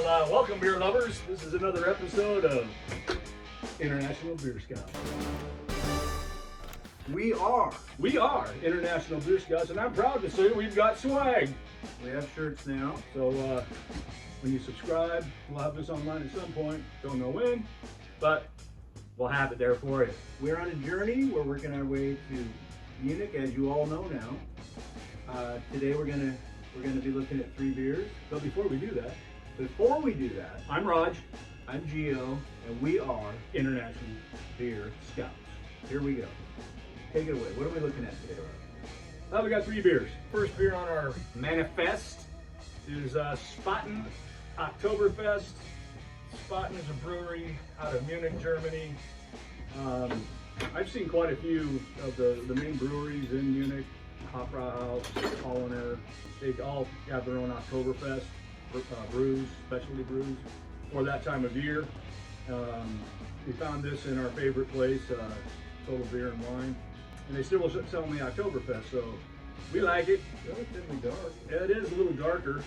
Well, welcome beer lovers. This is another episode of International Beer Scouts. We are International Beer Scouts, and I'm proud to say we've got swag. We have shirts now. So when you subscribe, we'll have this online at some point. Don't know when, but we'll have it there for you. We're on a journey. We're working our way to Munich, as you all know now. Today we're gonna be looking at 3 beers. But before we do that, I'm Rog, I'm Geo, and we are International Beer Scouts. Here we go. Take it away. What are we looking at today, Rog? Well, we got 3 beers. First beer on our manifest is Spaten Oktoberfest. Spaten is a brewery out of Munich, Germany. I've seen quite a few of the main breweries in Munich. Hofbrauhaus, Holliner, they all have their own Oktoberfest brews, specialty brews, for that time of year. We found this in our favorite place, Total Beer and Wine, and they still will sell in the Oktoberfest, so we like it. Relatively dark. Yeah, it is a little darker.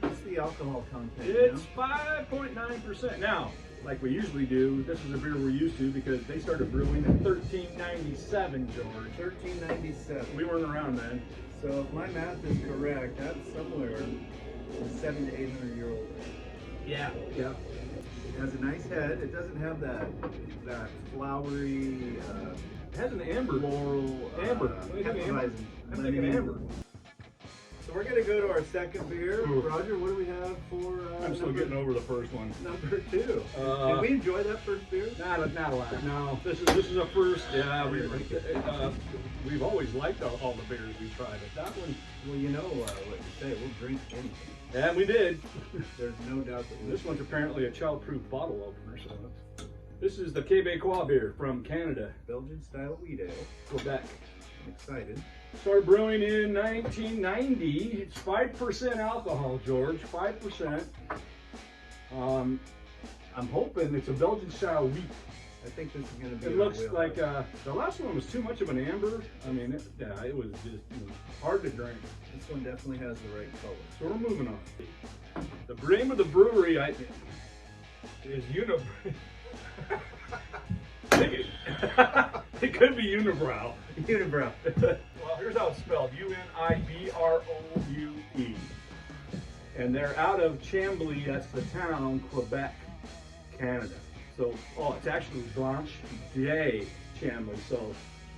What's the alcohol content? It's 5.9%. Now, like we usually do, this is a beer we're used to because they started brewing in 1397, George. 1397. We weren't around then. So if my math is correct, that's somewhere 700 to 800 year old. Yeah. It has a nice head. It doesn't have that flowery, It has an amber. floral, Amber. appetizing I'm thinking amber. So we're gonna go to our second beer. Ooh. Roger, what do we have for? I'm still getting over the first one. Number 2. Did we enjoy that first beer? Not a lot. No, this is a first. Yeah, we've always liked all the beers we tried, but that one. Well, you know what you say. We'll drink anything. And we did. There's no doubt that This one's apparently a child-proof bottle opener. So this is the Québécois beer from Canada, Belgian style wheat ale. Quebec. I'm excited. Started brewing in 1990. It's 5% alcohol, George. 5%. I'm hoping it's a Belgian style wheat. I think this is going to be. It looks like the last one was too much of an amber. I mean, it was just hard to drink. This one definitely has the right color. So we're moving on. The name of the brewery is Unibroue. It could be Unibroue. Unibroue. Well, here's how it's spelled: Unibroue. And they're out of Chambly. That's the town, Quebec, Canada. So, it's actually Blanche de Chambly. So,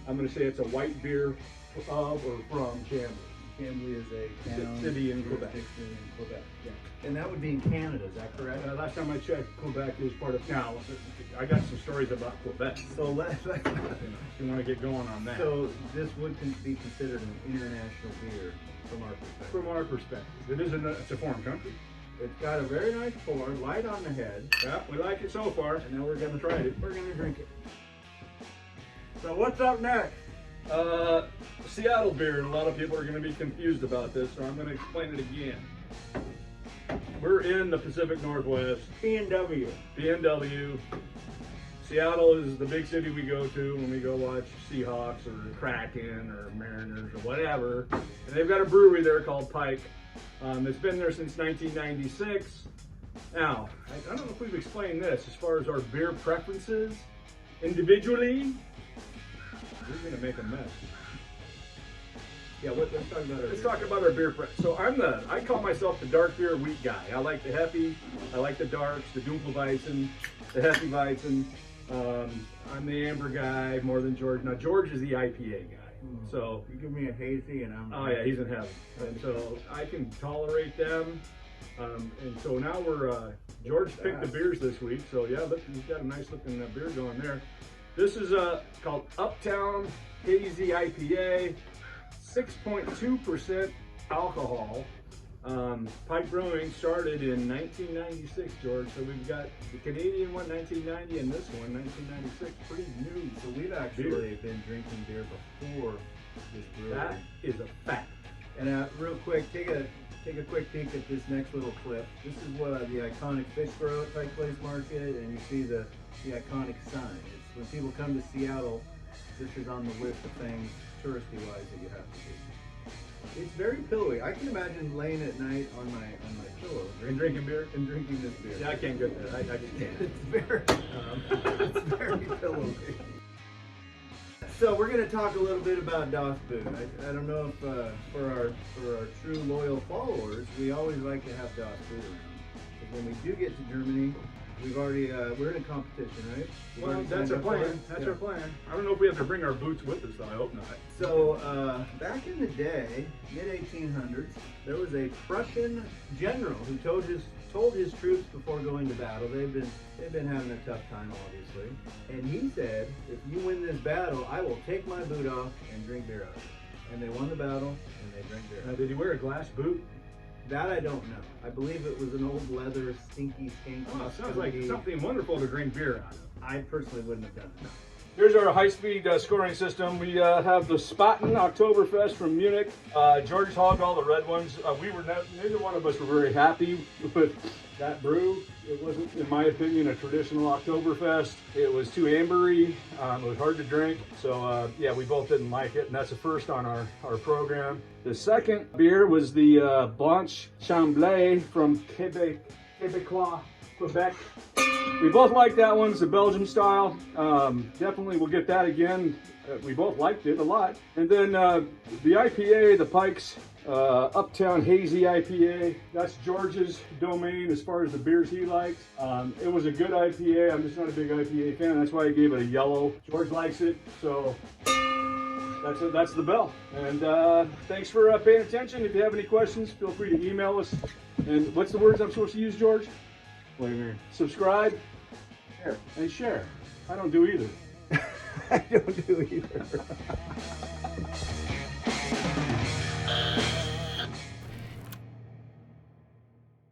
I'm going to say it's a white beer of or from Chambly. Chambly is a town, city in Quebec. In Quebec. Yeah. And that would be in Canada, is that correct? Last time I checked, Quebec is part of. Now, I got some stories about Quebec. So let's. You want to get going on that? So this would be considered an international beer from our perspective. From our perspective, it's a foreign country. It's got a very nice pour, light on the head. Yeah, we like it so far. And now we're going to try it. We're going to drink it. So what's up next? Seattle beer, and a lot of people are going to be confused about this, so I'm going to explain it again. We're in the Pacific Northwest. PNW. Seattle is the big city we go to when we go watch Seahawks or Kraken or Mariners or whatever. And they've got a brewery there called Pike. It's been there since 1996. Now, I don't know if we've explained this as far as our beer preferences individually. We're gonna make a mess. Yeah, let's talk about our beer preference. So I call myself the dark beer wheat guy. I like the heavy, I like the darks, the Dunkelweizen, the Hefeweizen. I'm the amber guy more than George. Now George is the IPA guy. So you give me a hazy and I'm. Oh yeah, he's in heaven. And so I can tolerate them. And so now George picked the beers this week. So yeah, look, he's got a nice looking beer going there. This is called Uptown Hazy IPA, 6.2% alcohol. Pike Brewing started in 1996, George. So we've got the Canadian one, 1990, and this one, 1996. Pretty new. So we've actually been drinking beer before this brewery. That is a fact. And real quick, take a quick peek at this next little clip. This is the iconic fish throw at Pike Place Market, and you see the iconic sign. It's when people come to Seattle, this is on the list of things touristy-wise that you have to do. It's very pillowy. I can imagine laying at night on my pillow And drinking beer? and drinking this beer. Yeah, I can't get that. I just can't. It's very pillowy. So we're going to talk a little bit about Das Boot. I don't know if for our true loyal followers, we always like to have Das Boot around. But when we do get to Germany, we're in a competition, right? Well, that's our plan. That's our plan. I don't know if we have to bring our boots with us, though. I hope not. So back in the day, mid-1800s, there was a Prussian general who told his troops before going to battle. They've been having a tough time, obviously, and he said, "If you win this battle, I will take my boot off and drink beer out of it." And they won the battle, and they drank beer. Now, did he wear a glass boot? That I don't know. I believe it was an old leather, stinky, skanky. Oh, sounds like something wonderful to drink beer out of. I personally wouldn't have done it. Here's our high-speed scoring system. We have the Spaten Oktoberfest from Munich. George hogged all the red ones. Neither one of us were very happy with that brew. It wasn't, in my opinion, a traditional Oktoberfest. It was too ambery. It was hard to drink. So yeah, we both didn't like it, and that's the first on our program. The second beer was the Blanche de Chambly from Quebecois, Quebec. We both liked that one. It's a Belgium style. Definitely we'll get that again. We both liked it a lot. And then the IPA, the Pike's Uptown Hazy IPA. That's George's domain as far as the beers he likes. It was a good IPA. I'm just not a big IPA fan. That's why I gave it a yellow. George likes it, so that's the bell. And thanks for paying attention. If you have any questions, feel free to email us. And what's the words I'm supposed to use, George? What do you mean? Subscribe. Share. And share. I don't do either. I don't do either.